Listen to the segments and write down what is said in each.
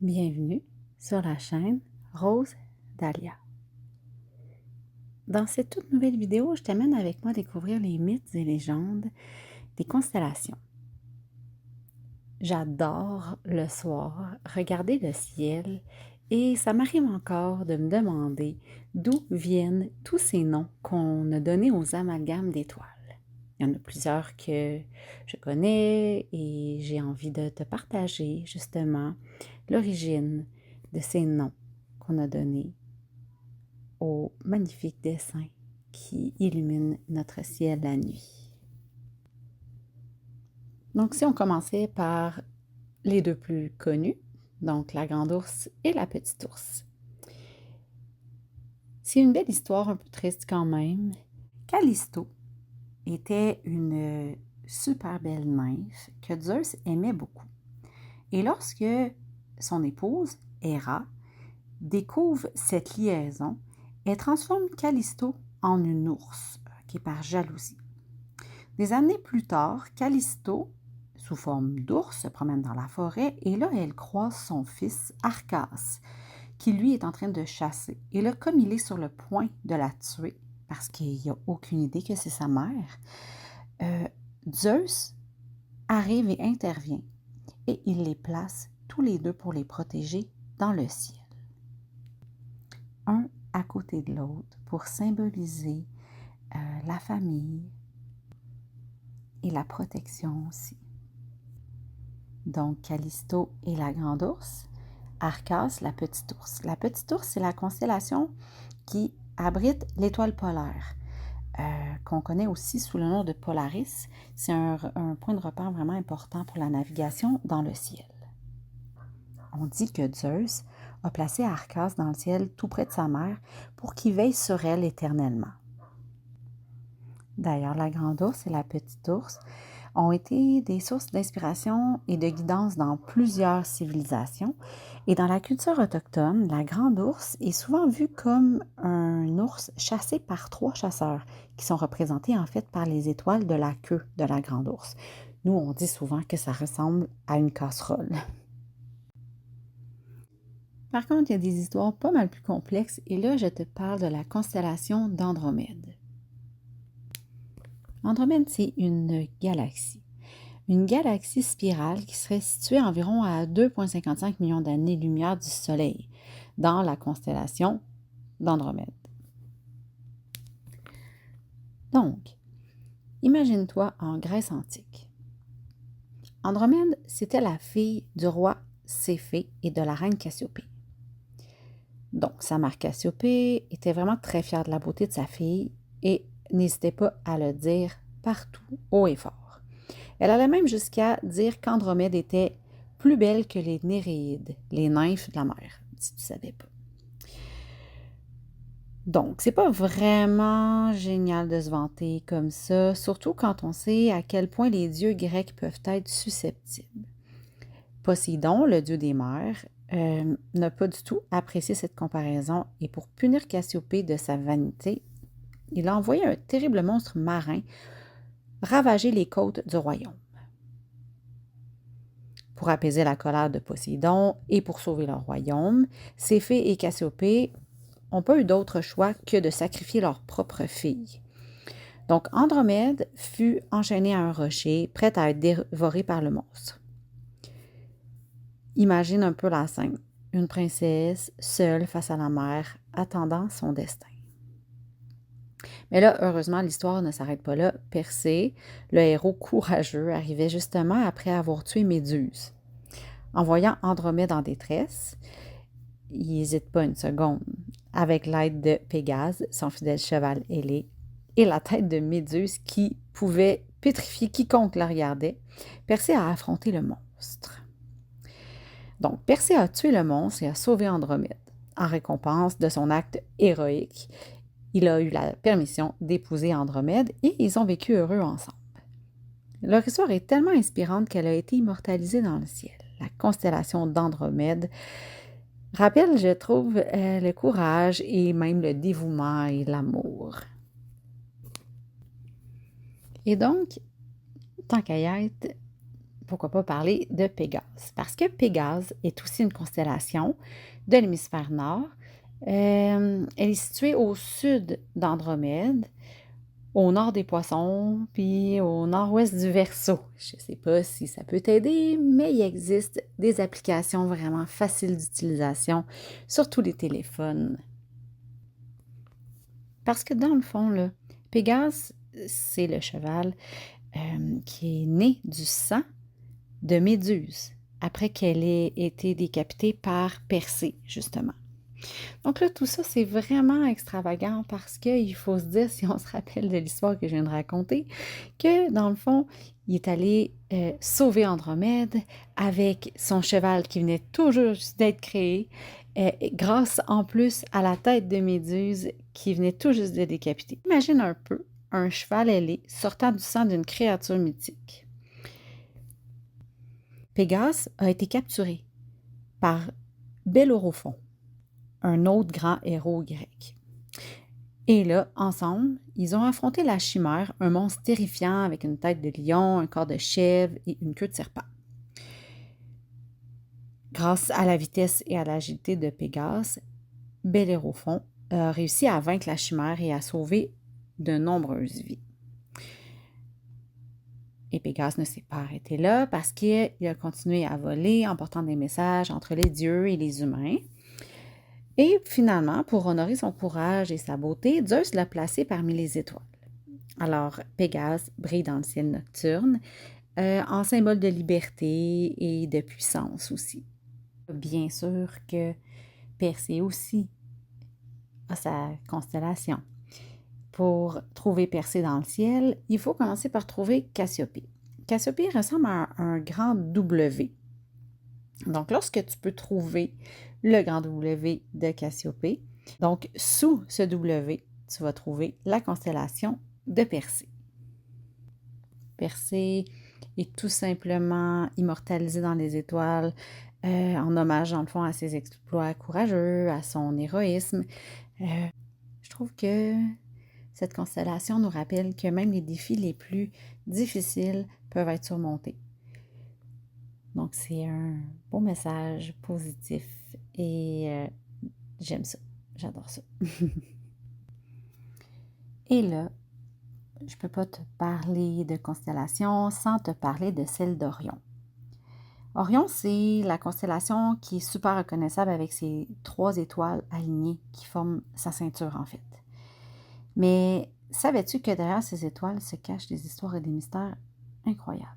Bienvenue sur la chaîne Rose Dahlia. Dans cette toute nouvelle vidéo, je t'amène avec moi découvrir les mythes et légendes des constellations. J'adore le soir regarder le ciel et ça m'arrive encore de me demander d'où viennent tous ces noms qu'on a donnés aux amalgames d'étoiles. Il y en a plusieurs que je connais et j'ai envie de te partager justement l'origine de ces noms qu'on a donnés aux magnifiques dessins qui illuminent notre ciel la nuit. Donc, si on commençait par les deux plus connus, donc la grande ours et la petite ours. C'est une belle histoire, un peu triste quand même. Callisto était une super belle nymphe que Zeus aimait beaucoup. Et lorsque son épouse, Héra, découvre cette liaison, elle transforme Callisto en une ours, qui est par jalousie. Des années plus tard, Callisto, sous forme d'ours, se promène dans la forêt et là, elle croise son fils Arcas, qui lui est en train de chasser. Et là, comme il est sur le point de la tuer, parce qu'il n'a aucune idée que c'est sa mère, Zeus arrive et intervient et il les place tous les deux pour les protéger dans le ciel. Un à côté de l'autre pour symboliser la famille et la protection aussi. Donc, Callisto est la grande ours, Arcas, la petite ours. La petite ours, c'est la constellation qui abrite l'étoile polaire, qu'on connaît aussi sous le nom de Polaris. C'est un point de repère vraiment important pour la navigation dans le ciel. On dit que Zeus a placé Arcas dans le ciel tout près de sa mère pour qu'il veille sur elle éternellement. D'ailleurs, la grande ours et la petite ours ont été des sources d'inspiration et de guidance dans plusieurs civilisations. Et dans la culture autochtone, la grande ours est souvent vue comme un ours chassé par 3 chasseurs, qui sont représentés en fait par les étoiles de la queue de la grande ours. Nous, on dit souvent que ça ressemble à une casserole. Par contre, il y a des histoires pas mal plus complexes et là, je te parle de la constellation d'Andromède. Andromède, c'est une galaxie. Une galaxie spirale qui serait située environ à 2,55 millions d'années-lumière du Soleil, dans la constellation d'Andromède. Donc, imagine-toi en Grèce antique. Andromède, c'était la fille du roi Céphée et de la reine Cassiopée. Donc, sa mère Cassiopée était vraiment très fière de la beauté de sa fille et n'hésitait pas à le dire partout, haut et fort. Elle allait même jusqu'à dire qu'Andromède était plus belle que les Néréides, les nymphes de la mer, si tu ne savais pas. Donc, c'est pas vraiment génial de se vanter comme ça, surtout quand on sait à quel point les dieux grecs peuvent être susceptibles. Poséidon, le dieu des mers, n'a pas du tout apprécié cette comparaison et pour punir Cassiopée de sa vanité, il a envoyé un terrible monstre marin ravager les côtes du royaume. Pour apaiser la colère de Poséidon et pour sauver leur royaume, Céphée et Cassiopée n'ont pas eu d'autre choix que de sacrifier leur propre fille. Donc Andromède fut enchaînée à un rocher, prête à être dévorée par le monstre. Imagine un peu la scène. Une princesse, seule face à la mer, attendant son destin. Mais là, heureusement, l'histoire ne s'arrête pas là. Persée, le héros courageux, arrivait justement après avoir tué Méduse. En voyant Andromède en détresse, il n'hésite pas une seconde. Avec l'aide de Pégase, son fidèle cheval ailé, et la tête de Méduse qui pouvait pétrifier quiconque la regardait, Persée a affronté le monstre. Donc, Persée a tué le monstre et a sauvé Andromède. En récompense de son acte héroïque, il a eu la permission d'épouser Andromède et ils ont vécu heureux ensemble. Leur histoire est tellement inspirante qu'elle a été immortalisée dans le ciel. La constellation d'Andromède rappelle, je trouve, le courage et même le dévouement et l'amour. Et donc, tant qu'à y être, pourquoi pas parler de Pégase? Parce que Pégase est aussi une constellation de l'hémisphère nord. Elle est située au sud d'Andromède, au nord des Poissons, puis au nord-ouest du Verseau. Je ne sais pas si ça peut t'aider, mais il existe des applications vraiment faciles d'utilisation sur tous les téléphones. Parce que dans le fond, là, Pégase, c'est le cheval qui est né du sang de Méduse, après qu'elle ait été décapitée par Persée, justement. Donc là, tout ça, c'est vraiment extravagant parce qu'il faut se dire, si on se rappelle de l'histoire que je viens de raconter, que dans le fond, il est allé sauver Andromède avec son cheval qui venait tout juste d'être créé, grâce en plus à la tête de Méduse qui venait tout juste de décapiter. Imagine un peu un cheval ailé sortant du sang d'une créature mythique. Pégase a été capturé par Bellérophon, un autre grand héros grec. Et là, ensemble, ils ont affronté la chimère, un monstre terrifiant avec une tête de lion, un corps de chèvre et une queue de serpent. Grâce à la vitesse et à l'agilité de Pégase, Bellérophon a réussi à vaincre la chimère et à sauver de nombreuses vies. Et Pégase ne s'est pas arrêté là parce qu'il a continué à voler en portant des messages entre les dieux et les humains. Et finalement, pour honorer son courage et sa beauté, Zeus l'a placé parmi les étoiles. Alors, Pégase brille dans le ciel nocturne, en symbole de liberté et de puissance aussi. Bien sûr que Persée aussi a sa constellation. Pour trouver Persée dans le ciel, il faut commencer par trouver Cassiopée. Cassiopée ressemble à un grand W. Donc, lorsque tu peux trouver le grand W de Cassiopée, donc sous ce W, tu vas trouver la constellation de Persée. Persée est tout simplement immortalisé dans les étoiles en hommage, dans le fond, à ses exploits courageux, à son héroïsme. Je trouve que cette constellation nous rappelle que même les défis les plus difficiles peuvent être surmontés. Donc, c'est un beau message positif et j'aime ça. J'adore ça. Et là, je ne peux pas te parler de constellation sans te parler de celle d'Orion. Orion, c'est la constellation qui est super reconnaissable avec ses 3 étoiles alignées qui forment sa ceinture, en fait. Mais savais-tu que derrière ces étoiles se cachent des histoires et des mystères incroyables?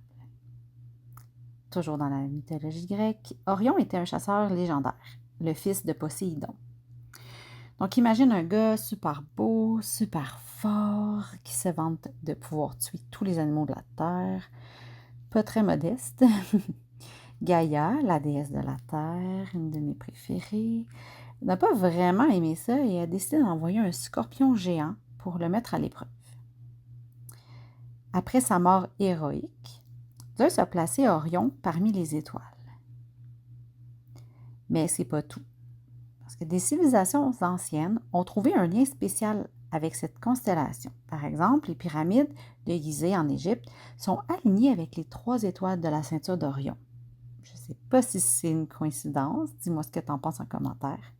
Toujours dans la mythologie grecque, Orion était un chasseur légendaire, le fils de Poséidon. Donc imagine un gars super beau, super fort, qui se vante de pouvoir tuer tous les animaux de la terre, pas très modeste. Gaïa, la déesse de la terre, une de mes préférées, n'a pas vraiment aimé ça et a décidé d'envoyer un scorpion géant pour le mettre à l'épreuve. Après sa mort héroïque, Zeus a placé Orion parmi les étoiles. Mais c'est pas tout. Parce que des civilisations anciennes ont trouvé un lien spécial avec cette constellation. Par exemple, les pyramides de Gizeh en Égypte sont alignées avec les 3 étoiles de la ceinture d'Orion. Je ne sais pas si c'est une coïncidence, dis-moi ce que tu en penses en commentaire.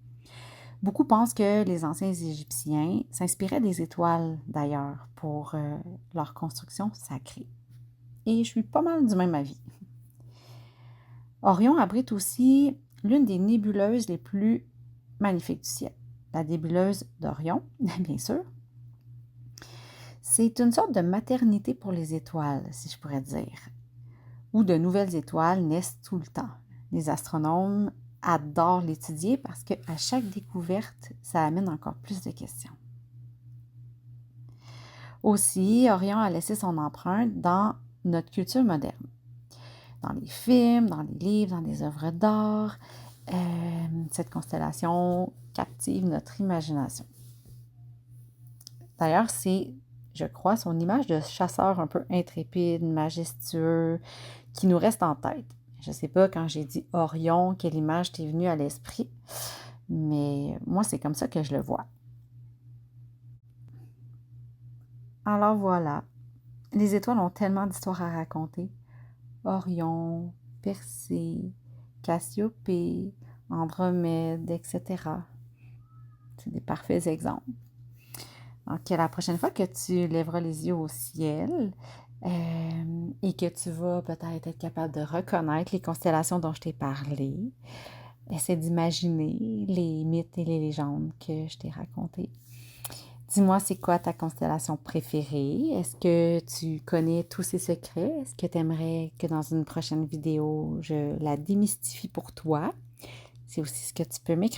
Beaucoup pensent que les anciens Égyptiens s'inspiraient des étoiles d'ailleurs pour leur construction sacrée. Et je suis pas mal du même avis. Orion abrite aussi l'une des nébuleuses les plus magnifiques du ciel, la nébuleuse d'Orion, bien sûr. C'est une sorte de maternité pour les étoiles, si je pourrais dire, où de nouvelles étoiles naissent tout le temps. Les astronomes adorent l'étudier parce qu'à chaque découverte, ça amène encore plus de questions. Aussi, Orion a laissé son empreinte dans notre culture moderne. Dans les films, dans les livres, dans les œuvres d'art, cette constellation captive notre imagination. D'ailleurs, c'est, je crois, son image de chasseur un peu intrépide, majestueux, qui nous reste en tête. Je ne sais pas, quand j'ai dit Orion, quelle image t'est venue à l'esprit, mais moi, c'est comme ça que je le vois. Alors voilà, les étoiles ont tellement d'histoires à raconter. Orion, Persée, Cassiopée, Andromède, etc. C'est des parfaits exemples. Donc, la prochaine fois que tu lèveras les yeux au ciel et que tu vas peut-être être capable de reconnaître les constellations dont je t'ai parlé, essaie d'imaginer les mythes et les légendes que je t'ai racontées. Dis-moi, c'est quoi ta constellation préférée? Est-ce que tu connais tous ses secrets? Est-ce que tu aimerais que dans une prochaine vidéo, je la démystifie pour toi? C'est aussi ce que tu peux m'écrire.